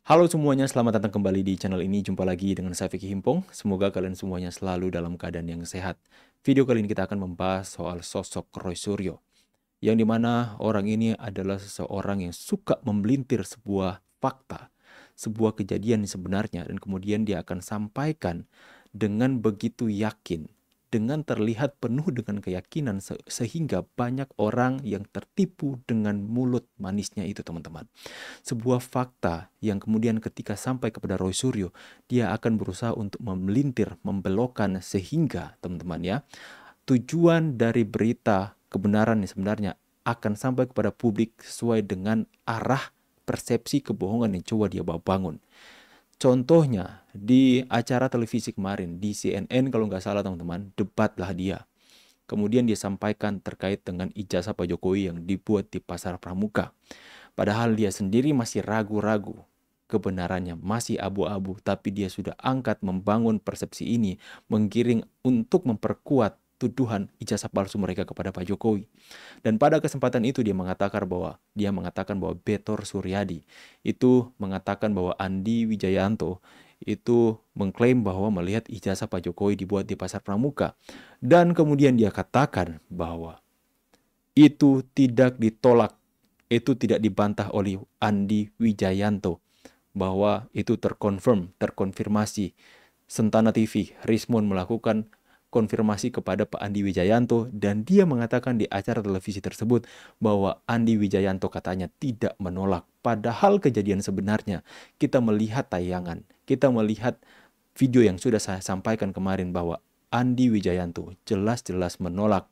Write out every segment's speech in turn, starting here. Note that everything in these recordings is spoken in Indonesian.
Halo semuanya, selamat datang kembali di channel ini. Jumpa lagi dengan saya Vicky Himpong. Semoga kalian semuanya selalu dalam keadaan yang sehat. Video kali ini kita akan membahas soal sosok Roy Suryo, yang dimana orang ini adalah seseorang yang suka membelintir sebuah fakta, sebuah kejadian sebenarnya, dan kemudian dia akan sampaikan dengan begitu yakin, dengan terlihat penuh dengan keyakinan, sehingga banyak orang yang tertipu dengan mulut manisnya itu, teman-teman. Sebuah fakta yang kemudian ketika sampai kepada Roy Suryo, dia akan berusaha untuk memelintir, membelokkan, sehingga teman-teman ya, tujuan dari berita kebenaran yang sebenarnya akan sampai kepada publik sesuai dengan arah persepsi kebohongan yang coba dia bangun. Contohnya di acara televisi kemarin di CNN kalau nggak salah teman-teman, debatlah dia. Kemudian dia sampaikan terkait dengan ijazah Pak Jokowi yang dibuat di Pasar Pramuka. Padahal dia sendiri masih ragu-ragu, kebenarannya masih abu-abu, tapi dia sudah angkat membangun persepsi ini, menggiring untuk memperkuat tuduhan ijazah palsu mereka kepada Pak Jokowi. Dan pada kesempatan itu dia mengatakan bahwa Betor Suryadi itu mengatakan bahwa Andi Wijayanto itu mengklaim bahwa melihat ijazah Pak Jokowi dibuat di Pasar Pramuka. Dan kemudian dia katakan bahwa itu tidak ditolak, itu tidak dibantah oleh Andi Wijayanto, bahwa itu terkonfirmasi. Sentana TV, Rismon melakukan konfirmasi kepada Pak Andi Wijayanto, dan dia mengatakan di acara televisi tersebut bahwa Andi Wijayanto katanya tidak menolak. Padahal kejadian sebenarnya kita melihat tayangan, kita melihat video yang sudah saya sampaikan kemarin bahwa Andi Wijayanto jelas-jelas menolak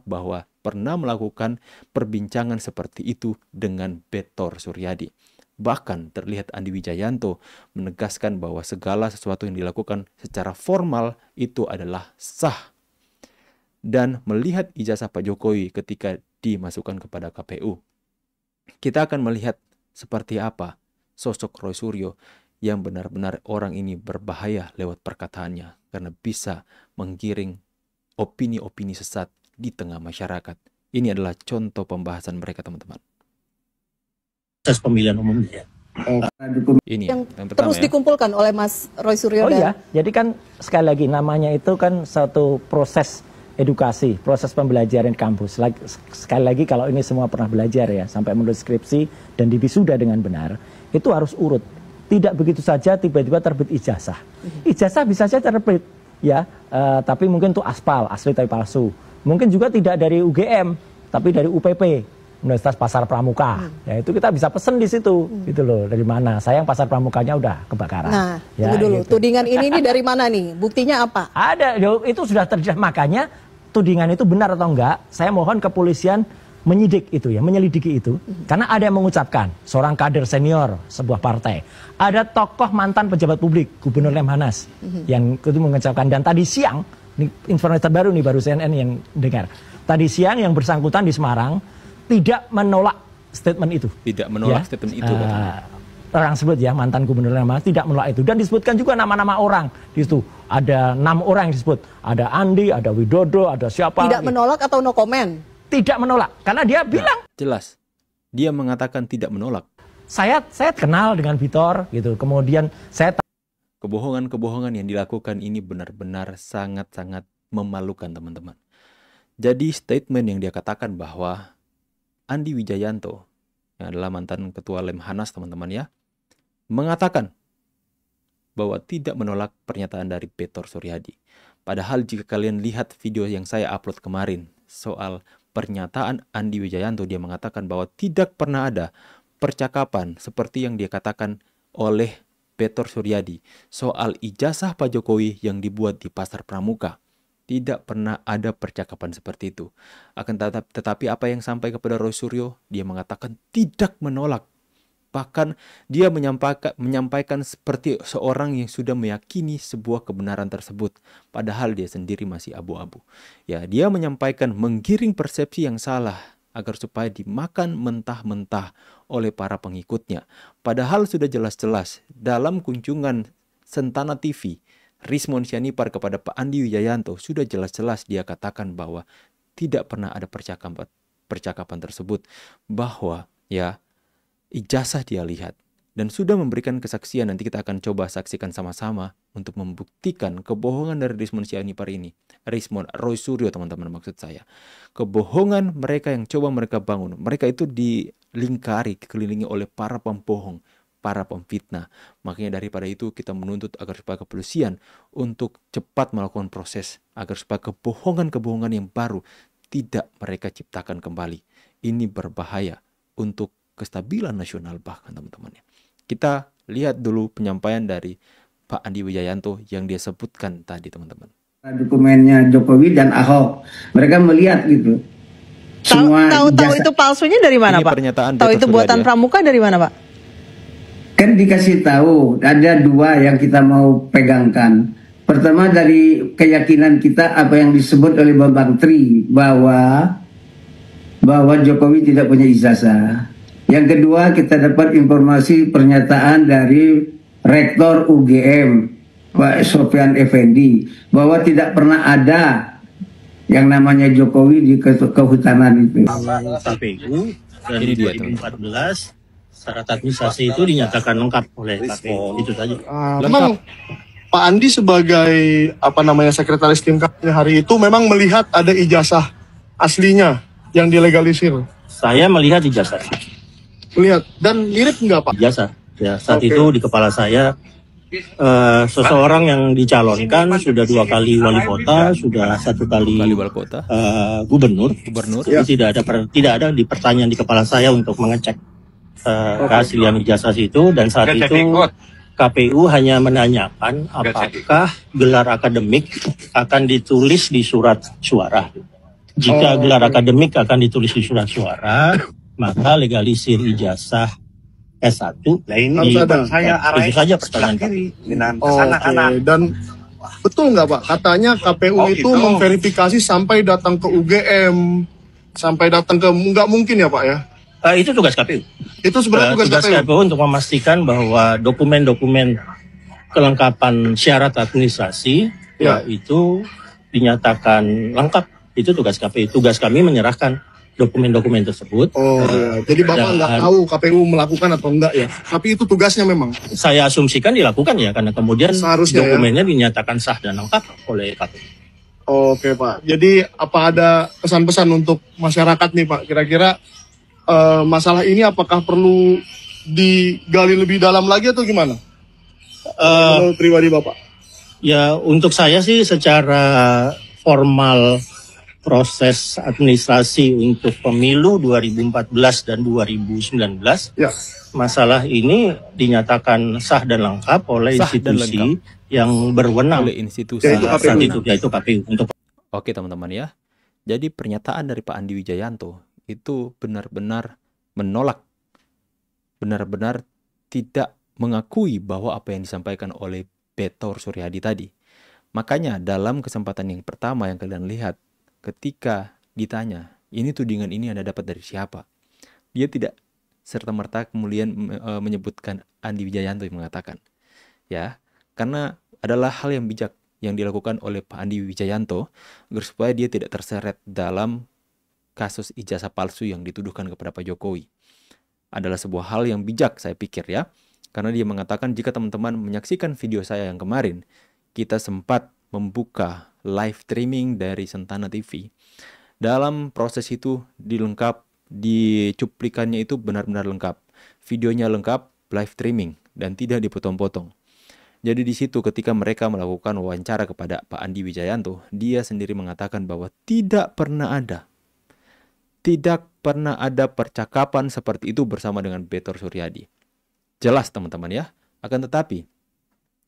bahwa pernah melakukan perbincangan seperti itu dengan Betor Suryadi. Bahkan terlihat Andi Wijayanto menegaskan bahwa segala sesuatu yang dilakukan secara formal itu adalah sah. Dan melihat ijazah Pak Jokowi ketika dimasukkan kepada KPU, kita akan melihat seperti apa sosok Roy Suryo yang benar-benar orang ini berbahaya lewat perkataannya karena bisa menggiring opini-opini sesat di tengah masyarakat. Ini adalah contoh pembahasan mereka, teman-teman. Proses pemilihan umumnya. Ini yang pertama terus ya. dikumpulkan oleh Mas Roy Suryo. Oh iya, jadi kan sekali lagi namanya itu kan satu proses edukasi, proses pembelajaran di kampus. Sekali lagi kalau ini semua pernah belajar ya, sampai menulis skripsi dan diwisuda dengan benar, itu harus urut. Tidak begitu saja tiba-tiba terbit ijazah. Ijazah bisa saja terbit ya, tapi mungkin itu aspal, asli tapi palsu. Mungkin juga tidak dari UGM, tapi dari UPP. Universitas Pasar Pramuka, ya itu kita bisa pesen di situ, gitu loh, dari mana. Sayang Pasar Pramukanya udah kebakaran. Nah, ya, tunggu dulu, gitu. tudingan ini dari mana nih? Buktinya apa? Ada, itu sudah terjadi. Makanya tudingan itu benar atau enggak, saya mohon kepolisian menyidik itu ya, menyelidiki itu. Karena ada yang mengucapkan, seorang kader senior sebuah partai. Ada tokoh mantan pejabat publik, Gubernur Lemhanas, yang itu mengucapkan. Dan tadi siang, ini informasi terbaru nih, baru CNN yang dengar. Tadi siang yang bersangkutan di Semarang, tidak menolak statement itu. Tidak menolak ya? Statement itu. Orang sebut ya, mantan gubernur Lemhanas tidak menolak itu. Dan disebutkan juga nama-nama orang di situ. Ada 6 orang yang disebut. Ada Andi, ada Widodo, ada siapa. Tidak menolak atau no comment? Tidak menolak. Karena dia bilang. Jelas. Dia mengatakan tidak menolak. Saya kenal dengan Betor gitu. Kemudian saya kebohongan-kebohongan yang dilakukan ini benar-benar sangat-sangat memalukan, teman-teman. Jadi statement yang dia katakan bahwa Andi Wijayanto, yang adalah mantan ketua Lemhanas, teman-teman ya, mengatakan bahwa tidak menolak pernyataan dari Betor Suryadi. Padahal jika kalian lihat video yang saya upload kemarin soal pernyataan Andi Wijayanto, dia mengatakan bahwa tidak pernah ada percakapan seperti yang dia katakan oleh Betor Suryadi soal ijazah Pak Jokowi yang dibuat di Pasar Pramuka. Tidak pernah ada percakapan seperti itu. Tetapi apa yang sampai kepada Roy Suryo, dia mengatakan tidak menolak. Bahkan dia menyampaikan seperti seorang yang sudah meyakini sebuah kebenaran tersebut. Padahal dia sendiri masih abu-abu. Ya, dia menyampaikan menggiring persepsi yang salah agar supaya dimakan mentah-mentah oleh para pengikutnya. Padahal sudah jelas-jelas dalam kunjungan Sentana TV, Rismon Sianipar kepada Pak Andi Wijayanto sudah jelas-jelas dia katakan bahwa tidak pernah ada percakapan tersebut, bahwa ya ijazah dia lihat, dan sudah memberikan kesaksian. Nanti kita akan coba saksikan sama-sama untuk membuktikan kebohongan dari Rismond Sianipar ini. Rismond Roy Suryo, teman-teman, maksud saya. Kebohongan mereka yang coba mereka bangun. Mereka itu dilingkari, dikelilingi oleh para pembohong, para pemfitnah. Makanya daripada itu kita menuntut agar supaya kepolisian untuk cepat melakukan proses, agar supaya kebohongan-kebohongan yang baru tidak mereka ciptakan kembali. Ini berbahaya untuk kestabilan nasional bahkan, teman-teman. Kita lihat dulu penyampaian dari Pak Andi Wijayanto yang dia sebutkan tadi, teman-teman. Dokumennya Jokowi dan Ahok, mereka melihat gitu. Tahu itu palsunya dari mana, Ini Pak? pernyataan Tahu Beto itu buatan Suryadi, ya? pramuka dari mana, Pak? Kan dikasih tahu ada dua yang kita mau pegangkan. Pertama dari keyakinan kita apa yang disebut oleh Bambang Tri bahwa Jokowi tidak punya ijazah. Yang kedua, kita dapat informasi pernyataan dari Rektor UGM, Pak Sofyan Effendi, bahwa tidak pernah ada yang namanya Jokowi di kehutanan itu. KPU dan Ini dia, 2014 syarat administrasi itu dinyatakan lengkap oleh KPU. Itu saja. Memang Pak Andi sebagai sekretaris tim kampanye hari itu memang melihat ada ijazah aslinya yang dilegalisir. Saya melihat ijazah. Melihat dan mirip nggak Pak? Ijazah. Ya, saat Oke. itu di kepala saya seseorang yang dicalonkan sudah 2 kali wali kota, sudah 1 kali Kali wali kota, gubernur. gubernur. Jadi tidak ada di pertanyaan di kepala saya untuk mengecek keaslian ijazah itu, dan saat itu KPU hanya menanyakan apakah gelar akademik akan ditulis di surat suara. Jika gelar akademik akan ditulis di surat suara, maka legalisir ijazah S1 Harus ada. itu saja pertanyaan Pak. Oke. Dan betul nggak Pak? Katanya KPU itu memverifikasi sampai datang ke UGM, sampai datang ke nggak mungkin ya Pak ya? Itu tugas KPU. Itu sebenarnya tugas KPU. KPU untuk memastikan bahwa dokumen-dokumen kelengkapan syarat administrasi itu dinyatakan lengkap. Itu tugas KPU. Tugas kami menyerahkan dokumen-dokumen tersebut. Jadi Bapak nggak Dan tahu KPU melakukan atau enggak ya? Tapi itu tugasnya memang. saya asumsikan dilakukan ya, karena kemudian Seharusnya ya. dokumennya dinyatakan sah dan lengkap oleh KPU. Oke Pak. Jadi apa ada pesan-pesan untuk masyarakat nih Pak? Kira-kira masalah ini apakah perlu digali lebih dalam lagi atau gimana? Menurut pribadi Bapak? Ya, untuk saya sih secara formal proses administrasi untuk pemilu 2014 dan 2019, Ya. masalah ini dinyatakan sah dan lengkap oleh Sah dan institusi yang berwenang oleh institusi. Yaitu KPU. saat itu, yaitu KPU. Untuk Oke, teman-teman ya. Jadi pernyataan dari Pak Andi Wijayanto itu benar-benar menolak, benar-benar tidak mengakui bahwa apa yang disampaikan oleh Beto Suryadi tadi. Makanya dalam kesempatan yang pertama yang kalian lihat, ketika ditanya, ini tudingan ini Anda dapat dari siapa? Dia tidak serta-merta kemudian menyebutkan Andi Wijayanto yang mengatakan. Ya, karena adalah hal yang bijak yang dilakukan oleh Pak Andi Wijayanto agar supaya dia tidak terseret dalam kasus ijazah palsu yang dituduhkan kepada Pak Jokowi. Adalah sebuah hal yang bijak saya pikir ya. Karena dia mengatakan jika teman-teman menyaksikan video saya yang kemarin, kita sempat membuka live streaming dari Sentana TV. Dalam proses itu dicuplikannya itu benar-benar lengkap. Videonya lengkap, live streaming, dan tidak dipotong-potong. Jadi di situ ketika mereka melakukan wawancara kepada Pak Andi Wijayanto, dia sendiri mengatakan bahwa tidak pernah ada percakapan seperti itu bersama dengan Beto Suryadi. Jelas teman-teman ya. Akan tetapi,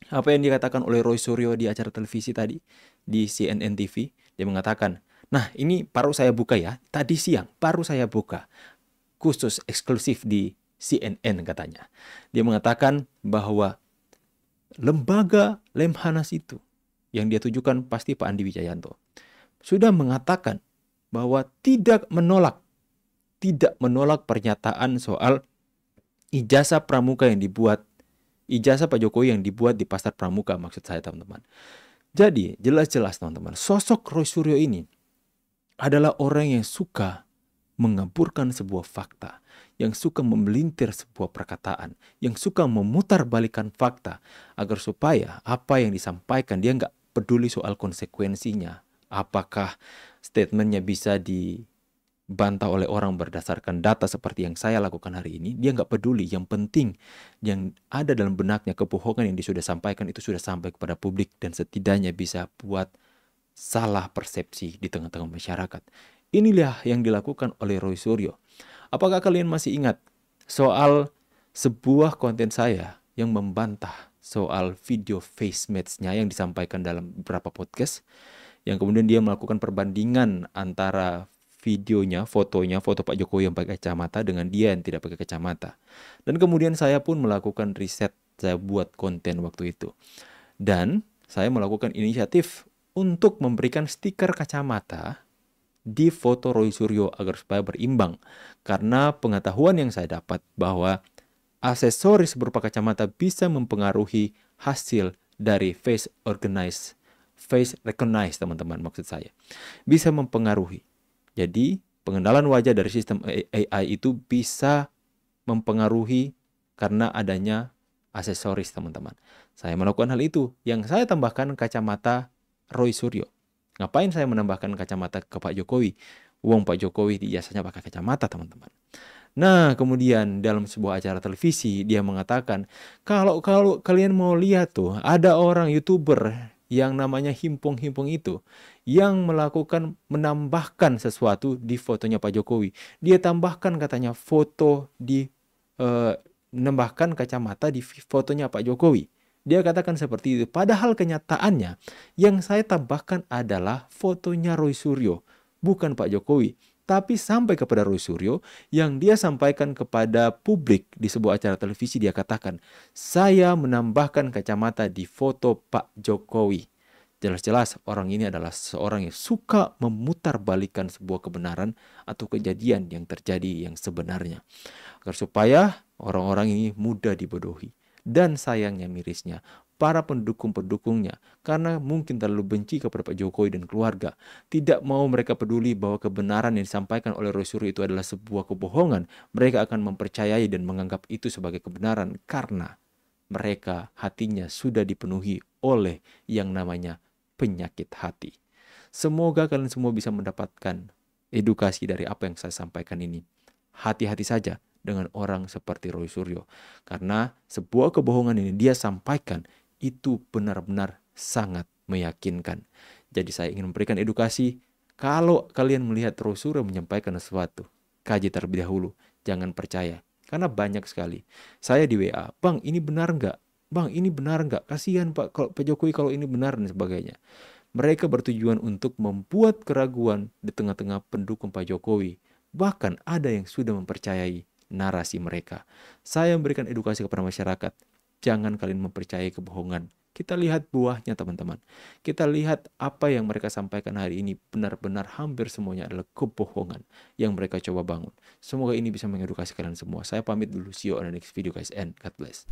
apa yang dikatakan oleh Roy Suryo di acara televisi tadi, di CNN TV, dia mengatakan, nah ini baru saya buka ya, tadi siang baru saya buka, khusus eksklusif di CNN katanya. Dia mengatakan bahwa lembaga Lemhanas itu, yang dia tujukan pasti Pak Andi Wijayanto, sudah mengatakan bahwa tidak menolak pernyataan soal ijazah pramuka yang dibuat, ijazah Pak Jokowi yang dibuat di Pasar Pramuka, maksud saya teman-teman. Jadi jelas-jelas teman-teman, sosok Roy Suryo ini adalah orang yang suka mengaburkan sebuah fakta, yang suka memelintir sebuah perkataan, yang suka memutarbalikkan fakta, agar supaya apa yang disampaikan dia nggak peduli soal konsekuensinya. Apakah statementnya bisa dibantah oleh orang berdasarkan data seperti yang saya lakukan hari ini, dia nggak peduli. Yang penting yang ada dalam benaknya, kebohongan yang dia sudah sampaikan itu sudah sampai kepada publik dan setidaknya bisa buat salah persepsi di tengah-tengah masyarakat. Inilah yang dilakukan oleh Roy Suryo. Apakah kalian masih ingat soal sebuah konten saya yang membantah soal video face match-nya yang disampaikan dalam beberapa podcast, yang kemudian dia melakukan perbandingan antara videonya, foto Pak Jokowi yang pakai kacamata dengan dia yang tidak pakai kacamata. Dan kemudian saya pun melakukan riset, saya buat konten waktu itu. Dan saya melakukan inisiatif untuk memberikan stiker kacamata di foto Roy Suryo agar supaya berimbang. Karena pengetahuan yang saya dapat bahwa aksesoris berupa kacamata bisa mempengaruhi hasil dari face recognize, teman-teman, maksud saya. Bisa mempengaruhi. Jadi, pengenalan wajah dari sistem AI itu bisa mempengaruhi karena adanya aksesoris, teman-teman. Saya melakukan hal itu. Yang saya tambahkan kacamata Roy Suryo. Ngapain saya menambahkan kacamata ke Pak Jokowi? Wong Pak Jokowi biasanya pakai kacamata, teman-teman. Nah, kemudian dalam sebuah acara televisi dia mengatakan, kalau kalian mau lihat tuh, ada orang YouTuber yang namanya Himpong-Himpong itu yang menambahkan sesuatu di fotonya Pak Jokowi. Dia tambahkan katanya menambahkan kacamata di fotonya Pak Jokowi. Dia katakan seperti itu. Padahal kenyataannya yang saya tambahkan adalah fotonya Roy Suryo, bukan Pak Jokowi. Tapi sampai kepada Roy Suryo yang dia sampaikan kepada publik di sebuah acara televisi, dia katakan, saya menambahkan kacamata di foto Pak Jokowi. Jelas-jelas orang ini adalah seorang yang suka memutarbalikkan sebuah kebenaran atau kejadian yang terjadi yang sebenarnya. Agar supaya orang-orang ini mudah dibodohi. Dan sayangnya mirisnya, para pendukung-pendukungnya, karena mungkin terlalu benci kepada Pak Jokowi dan keluarga, tidak mau mereka peduli bahwa kebenaran yang disampaikan oleh Roy Suryo itu adalah sebuah kebohongan. Mereka akan mempercayai dan menganggap itu sebagai kebenaran karena mereka hatinya sudah dipenuhi oleh yang namanya penyakit hati. Semoga kalian semua bisa mendapatkan edukasi dari apa yang saya sampaikan ini. Hati-hati saja dengan orang seperti Roy Suryo. Karena sebuah kebohongan ini dia sampaikan itu benar-benar sangat meyakinkan. Jadi saya ingin memberikan edukasi, kalau kalian melihat Roy Suryo menyampaikan sesuatu, kaji terlebih dahulu, jangan percaya. Karena banyak sekali. Saya di WA, Bang ini benar nggak? Bang ini benar nggak? Kasihan Pak Jokowi kalau ini benar dan sebagainya. Mereka bertujuan untuk membuat keraguan di tengah-tengah pendukung Pak Jokowi. Bahkan ada yang sudah mempercayai narasi mereka. Saya memberikan edukasi kepada masyarakat. Jangan kalian mempercayai kebohongan. Kita lihat buahnya, teman-teman. Kita lihat apa yang mereka sampaikan hari ini benar-benar hampir semuanya adalah kebohongan yang mereka coba bangun. Semoga ini bisa mengedukasi kalian semua. Saya pamit dulu. See you on the next video guys and God bless.